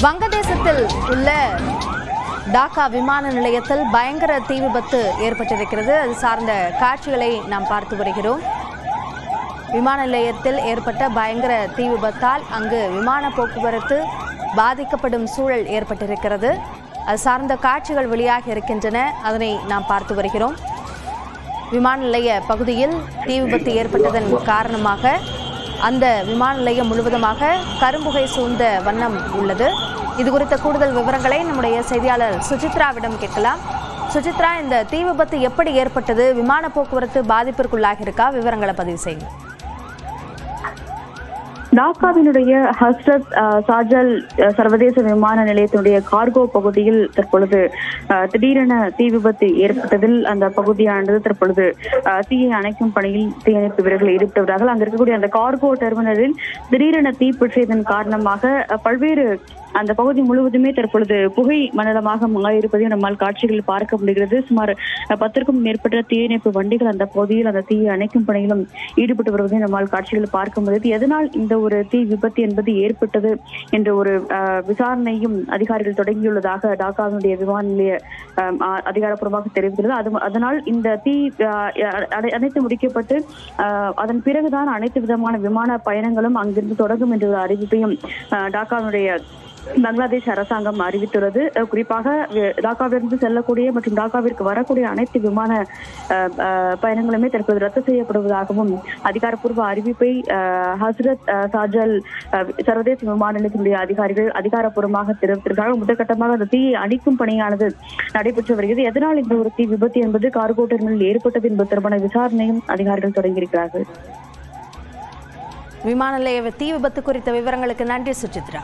வங்கதேசத்தில் உள்ள டாக்கா விமான நிலையத்தில் பயங்கர தீ விபத்து ஏற்பட்டிருக்கிறது. அது சார்ந்த காட்சிகளை நாம் பார்த்து வருகிறோம். விமான நிலையத்தில் ஏற்பட்ட பயங்கர தீ விபத்தால் அங்கு விமான போக்குவரத்து பாதிக்கப்படும் சூழல் ஏற்பட்டிருக்கிறது. அது சார்ந்த காட்சிகள் வெளியாக இருக்கின்றன. அதனை நாம் பார்த்து வருகிறோம். விமான நிலைய பகுதியில் தீ விபத்து ஏற்பட்டதன் காரணமாக அந்த விமான நிலையம் முழுவதுமாக கரும்புகை சூழ்ந்த வண்ணம் உள்ளது. இது குறித்த கூடுதல் விவரங்களை நம்முடைய செய்தியாளர் சுசித்ராவிடம் கேட்கலாம். சுசித்ரா, இந்த தீ விபத்து எப்படி ஏற்பட்டது? விமான போக்குவரத்து பாதிப்பிற்குள்ளாக இருக்கா? விவரங்களை பதிவு செய்யுங்க. டாக்காவினுடைய ஹஸ்ரத் ஷாஜல் சர்வதேச விமான நிலையத்தினுடைய கார்கோ பகுதியில் தற்பொழுது திடீரென தீ விபத்து ஏற்பட்டதில் அந்த பகுதியானது தற்பொழுது தீயை அணைக்கும் பணியில் தீயணைப்பு வீரர்கள் ஈடுபட்டுள்ளார்கள். அங்க இருக்கக்கூடிய அந்த கார்கோ டெர்மினலில் திடீரென தீ பற்றியதன் காரணமாக பல்வேறு அந்த பகுதி முழுவதுமே தற்பொழுது புகை மண்டலமாக மாறியிருப்பதையும் நம்மால் காட்சிகளில் பார்க்க முடிகிறது. சுமார் 10க்கும் மேற்பட்ட தீயணைப்பு வண்டிகள் அந்த பகுதியில் அந்த தீயை அணைக்கும் பணியிலும் ஈடுபட்டு வருவதையும் நம்மால் காட்சிகளில் பார்க்க முடிகிறது. எதனால் இந்த ஒரு தீ விபத்து என்பது ஏற்பட்டது என்ற ஒரு விசாரணையும் அதிகாரிகள் தொடங்கியுள்ளதாக டாக்காவினுடைய விமான நிலைய அதிகாரப்பூர்வமாக தெரிவித்துள்ளது. அதனால் இந்த தீ அனைத்து முடிக்கப்பட்டு அதன் பிறகுதான் அனைத்து விதமான விமான பயணங்களும் அங்கிருந்து தொடங்கும் என்ற ஒரு அறிவிப்பையும் டாக்காவினுடைய பங்களாதேஷ் அரசாங்கம் அறிவித்துள்ளது. குறிப்பாக டாக்காவிலிருந்து செல்லக்கூடிய மற்றும் டாக்காவிற்கு வரக்கூடிய அனைத்து விமான பயணங்களுமே தற்போது ரத்து செய்யப்படுவதாகவும் அதிகாரப்பூர்வ அறிவிப்பை ஹஸ்ரத் ஷாஜல் சர்வதேச விமான நிலையத்தினுடைய அதிகாரிகள் அதிகாரப்பூர்வமாக தெரிவித்திருக்கிறார்கள். முதற்கட்டமாக அந்த தீயை அணைக்கும் பணியானது நடைபெற்று வருகிறது. எதனால் இந்த ஒரு தீ விபத்து என்பது கார்கோ டெர்மினலில் ஏற்பட்டது என்பது தொடர்பான விசாரணையும் அதிகாரிகள் தொடங்கியிருக்கிறார்கள். விமான நிலைய தீ விபத்து குறித்த விவரங்களுக்கு நன்றி சுசித்ரா.